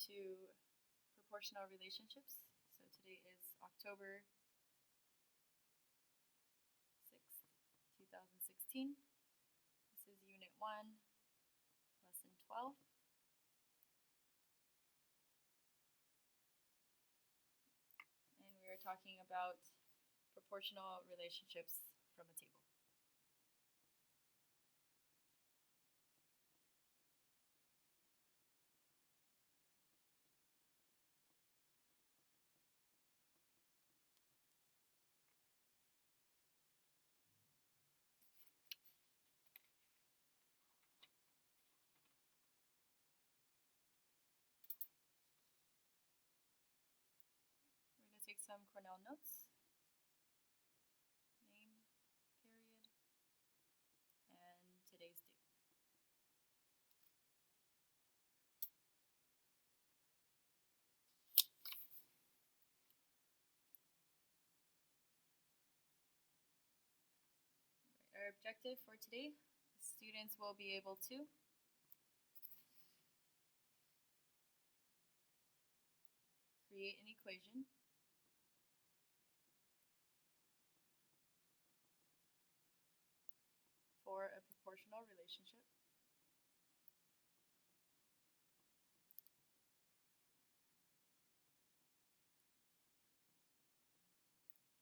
to proportional relationships. So today is October 6th, 2016. This is Unit 1, Lesson 12. And we are talking about proportional relationships from a table. We're going to take some Cornell notes. Name, period, and today's date. Our objective for today, students will be able to create an equation for a proportional relationship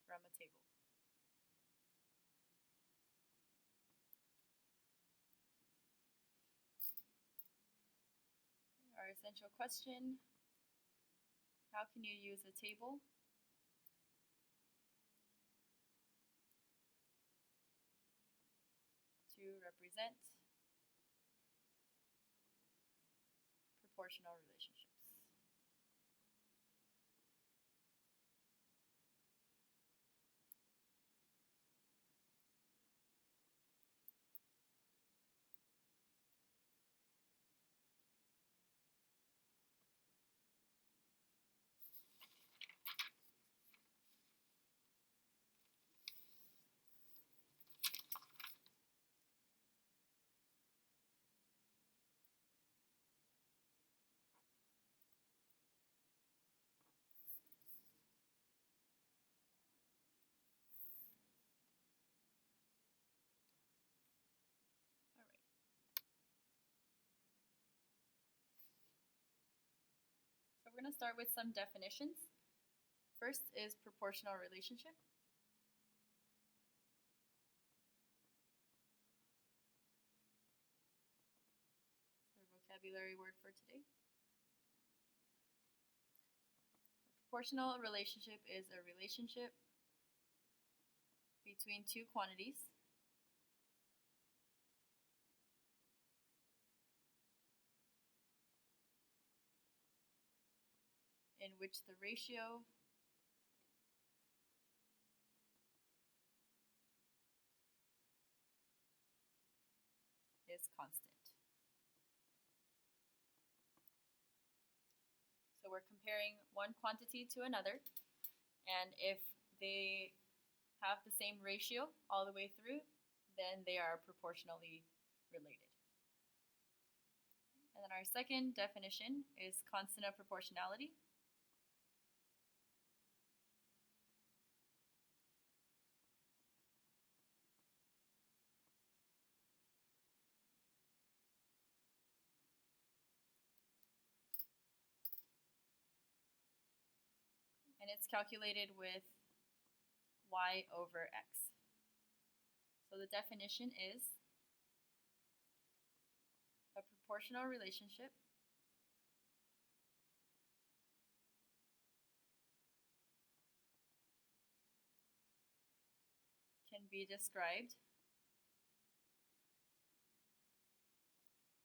from a table. Our essential question, how can you use a table to represent proportional relationships? All right. So we're going to start with some definitions. First is proportional relationship. It's our vocabulary word for today. A proportional relationship is a relationship between two quantities in which the ratio is constant. So we're comparing one quantity to another, and if they have the same ratio all the way through, then they are proportionally related. And then our second definition is constant of proportionality. And it's calculated with y over x. So the definition is a proportional relationship can be described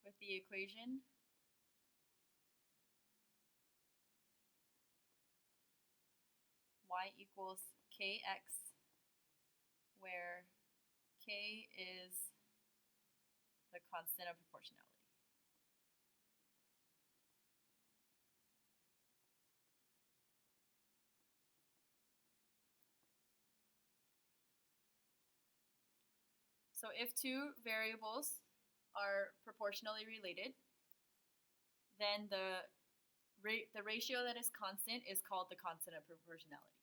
with the equation y equals kx, where k is the constant of proportionality. So if two variables are proportionally related, then the the ratio that is constant is called the constant of proportionality.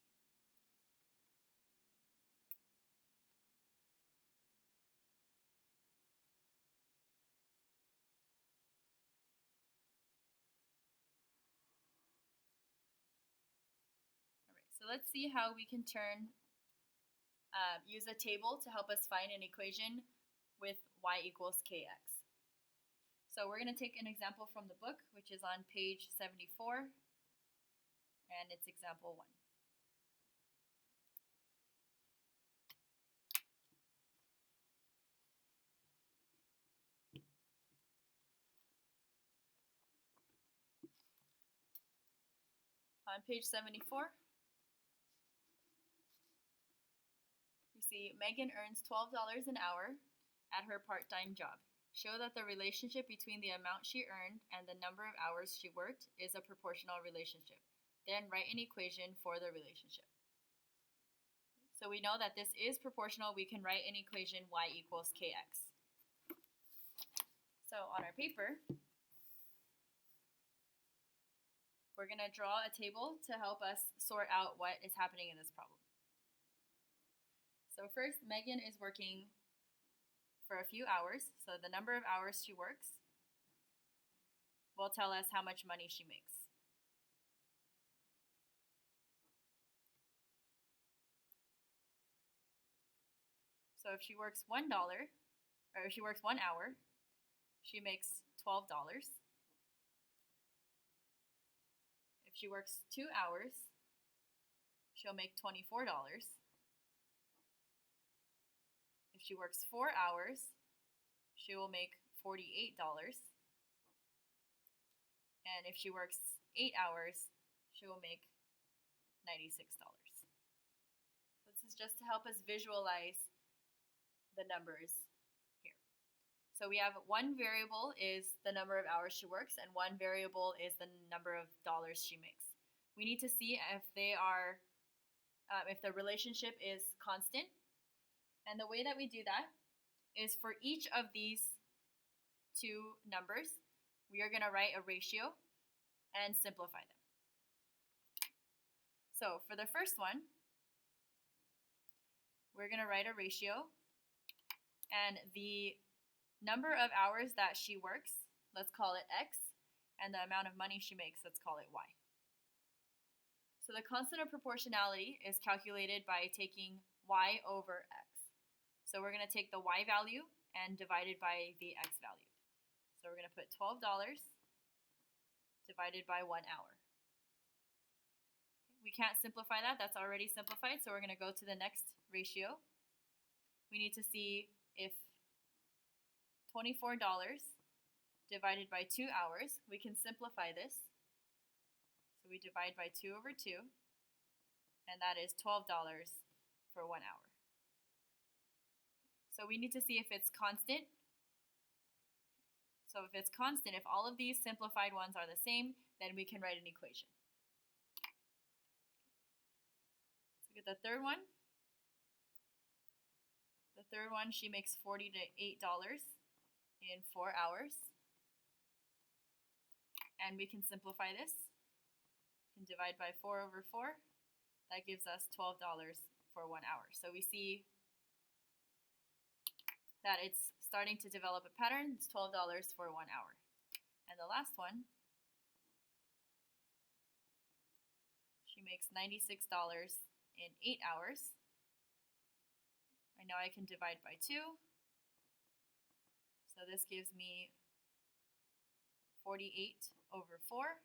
Alright, so let's see how we can use a table to help us find an equation with y equals kx. So we're going to take an example from the book, which is on page 74, and it's example 1. On page 74, we see Megan earns $12 an hour at her part-time job. Show that the relationship between the amount she earned and the number of hours she worked is a proportional relationship. Then write an equation for the relationship. So we know that this is proportional. We can write an equation y equals kx. So on our paper, we're going to draw a table to help us sort out what is happening in this problem. So first, Megan is working for a few hours, so the number of hours she works will tell us how much money she makes. So if she works $1, or if she works 1 hour, she makes $12. If she works 2 hours, she'll make $24. If she works 4 hours, she will make $48. And if she works 8 hours, she will make $96. So this is just to help us visualize the numbers here. So we have one variable is the number of hours she works, and one variable is the number of dollars she makes. We need to see if they are, if the relationship is constant. And the way that we do that is for each of these two numbers, we are going to write a ratio and simplify them. So for the first one, we're going to write a ratio, and the number of hours that she works, let's call it x, and the amount of money she makes, let's call it y. So the constant of proportionality is calculated by taking y over x. So we're going to take the y value and divide it by the x value. So we're going to put $12 divided by 1 hour. We can't simplify that. That's already simplified. So we're going to go to the next ratio. We need to see if $24 divided by 2 hours, we can simplify this. So we divide by 2 over 2, and that is $12 for 1 hour. So we need to see if it's constant. So if it's constant, if all of these simplified ones are the same, then we can write an equation. Let's look at the third one. The third one, she makes $48 in 4 hours. And we can simplify this. We can divide by 4 over 4. That gives us $12 for 1 hour. So we see that it's starting to develop a pattern. It's $12 for 1 hour. And the last one, she makes $96 in 8 hours. I know I can divide by 2. So this gives me 48 over 4.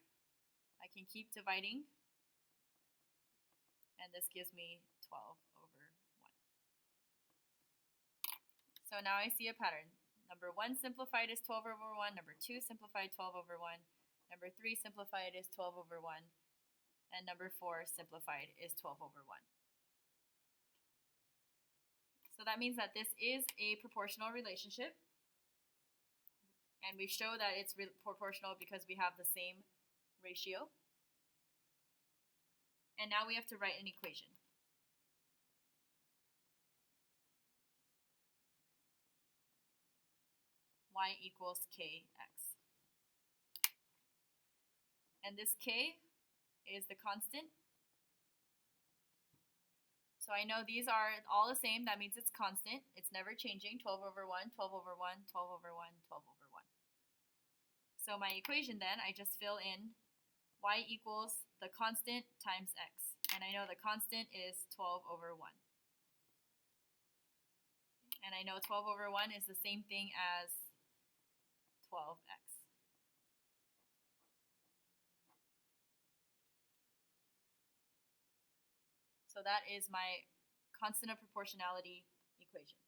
I can keep dividing. And this gives me 12 over 1. So now I see a pattern. Number 1 simplified is 12 over 1. Number 2 simplified 12 over 1. Number 3 simplified is 12 over 1. And number 4 simplified is 12 over 1. So that means that this is a proportional relationship. And we show that it's proportional because we have the same ratio. And now we have to write an equation. Y equals kx. and this k is the constant. So I know these are all the same. That means it's constant. It's never changing. 12 over 1, 12 over 1, 12 over 1, 12 over 1. So my equation then, I just fill in y equals the constant times x. And I know the constant is 12 over 1. And I know 12 over 1 is the same thing as 12x. So that is my constant of proportionality equation.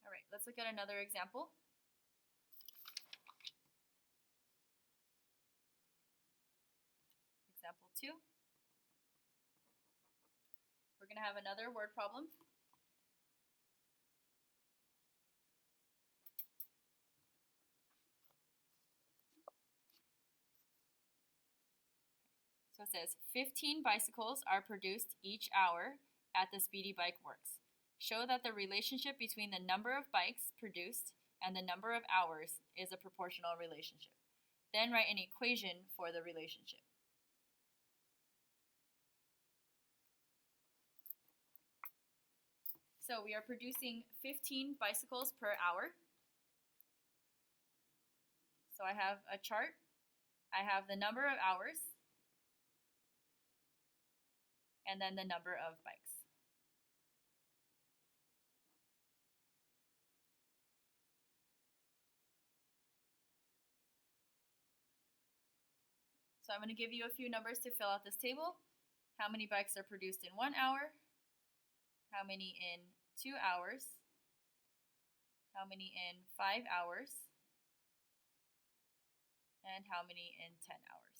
All right, let's look at another example. Example 2. We're going to have another word problem. So it says 15 bicycles are produced each hour at the Speedy Bike Works. Show that the relationship between the number of bikes produced and the number of hours is a proportional relationship. Then write an equation for the relationship. So we are producing 15 bicycles per hour. So I have a chart. I have the number of hours and then the number of bikes. So I'm going to give you a few numbers to fill out this table. How many bikes are produced in 1 hour? How many in 2 hours? How many in 5 hours? And how many in 10 hours?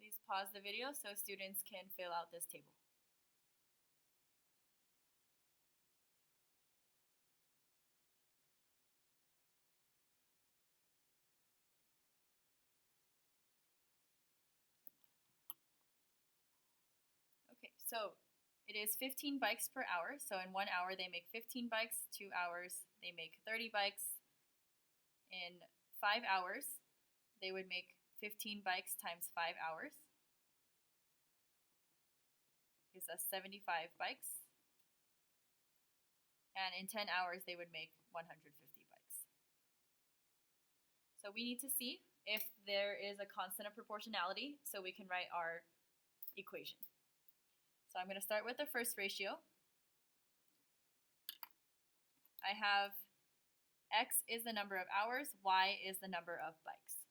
Please pause the video so students can fill out this table. Okay, so it is 15 bikes per hour. So in 1 hour they make 15 bikes, 2 hours they make 30 bikes. In 5 hours they would make 15 bikes times 5 hours. Gives us 75 bikes. And in 10 hours they would make 150 bikes. So we need to see if there is a constant of proportionality so we can write our equation. So I'm going to start with the first ratio. I have x is the number of hours, y is the number of bikes.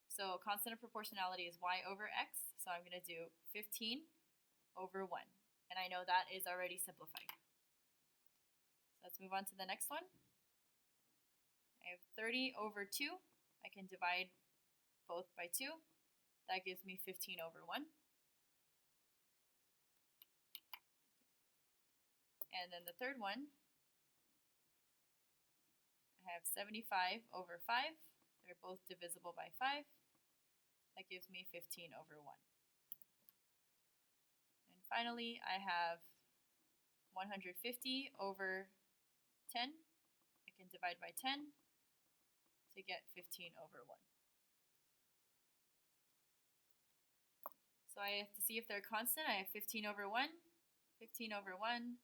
So constant of proportionality is y over x, so I'm going to do 15 over 1. And I know that is already simplified. So let's move on to the next one. I have 30 over 2. I can divide both by 2. That gives me 15 over 1. And then the third one, I have 75 over 5. They're both divisible by 5. That gives me 15 over 1. And finally, I have 150 over 10. I can divide by 10 to get 15 over 1. So I have to see if they're constant. I have 15 over 1, 15 over 1,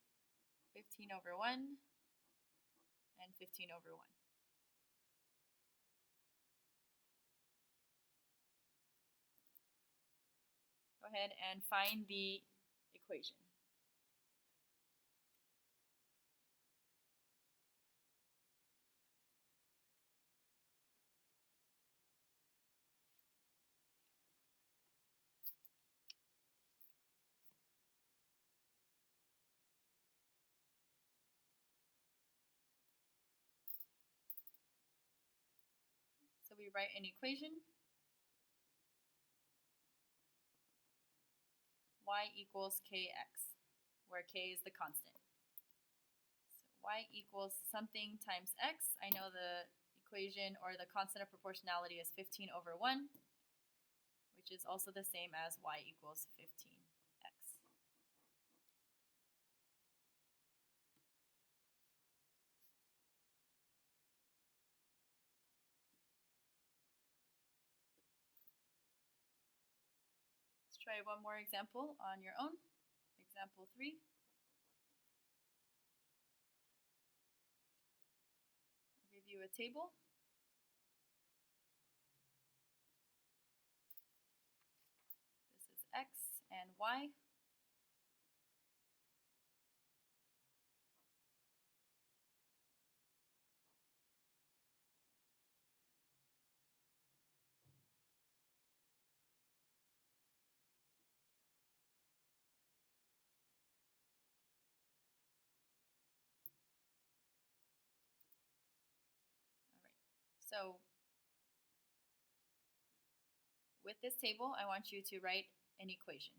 15 over 1, and 15 over 1. Go ahead and find the equation. So we write an equation. Y equals kx, where k is the constant. So y equals something times x. I know the equation or the constant of proportionality is 15 over 1, which is also the same as y equals 15x. Let's try one more example on your own. Example 3. I'll give you a table. This is x and y. So with this table, I want you to write an equation.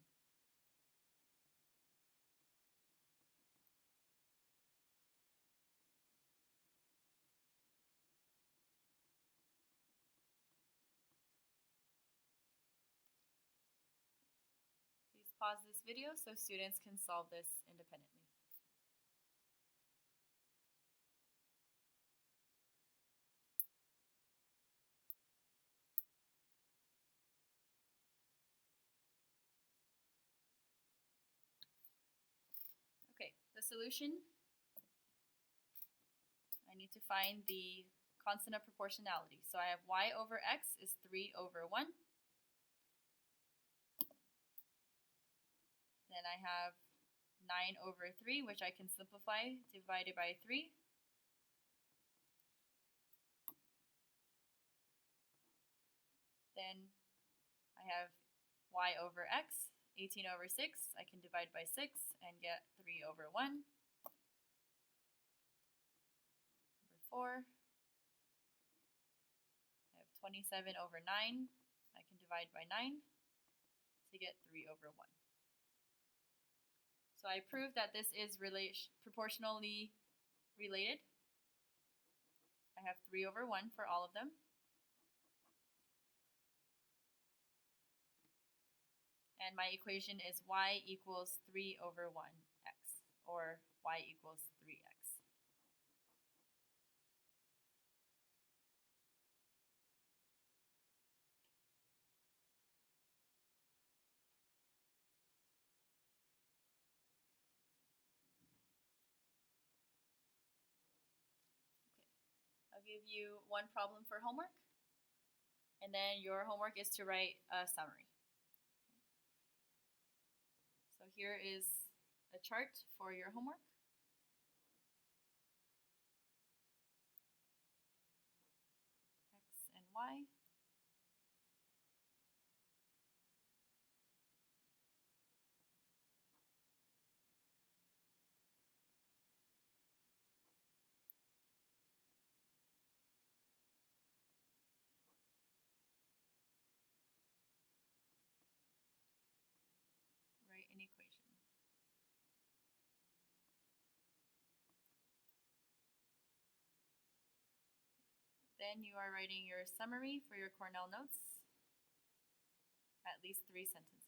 Please pause this video so students can solve this independently. Okay, the solution, I need to find the constant of proportionality. So I have y over x is 3 over 1. Then I have 9 over 3, which I can simplify, divided by 3. Then I have y over x, 18 over 6. I can divide by 6 and get 3 over 1. Number 4. I have 27 over 9. I can divide by 9 to get 3 over 1. So I proved that this is proportionally related. I have 3 over 1 for all of them. And my equation is y equals 3 over 1x, or y equals 3x. I'll give you one problem for homework, and then your homework is to write a summary. So here is a chart for your homework. X and Y. Write an equation. Then you are writing your summary for your Cornell notes, at least 3 sentences.